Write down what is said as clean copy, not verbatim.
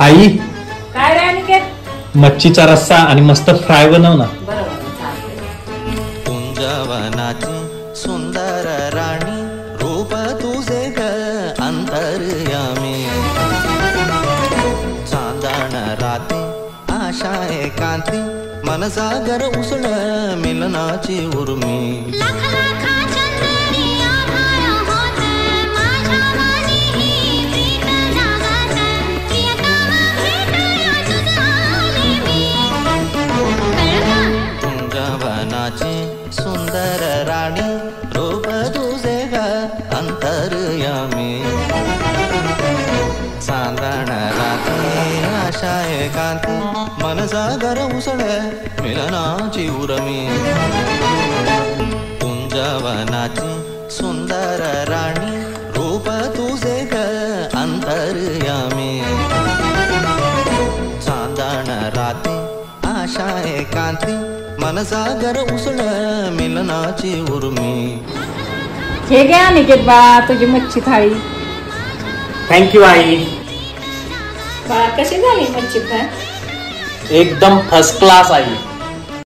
आई काय रे अनिकेत? मच्छीचा रस्सा आणि मस्त फ्राय बनव ना. तुंजवनाची सुंदर राणी रूप तुझे ग अंतर्यामी चांदण राती आशा एकांती मन सागर उसळ मिलनाची उर्मी सुंदर राणी रूप तुझे ग अंतर्यामी चांदण रात्री आशा एकांती मन सागर उसळ मिलनाची उर्मी तुंजवनाची सुंदर राणी रूप तुझे ग अंतर्यामी चांदण रात्री आशा एकांती मन सागर उसळ मिलनाची उर्मी. हे घ्या अनिकेत बाळा तुझी मच्छी थाळी. थँक्यू आई. बाळा कशी झाली मच्छी फ्राय? एकदम फर्स्ट क्लास आई.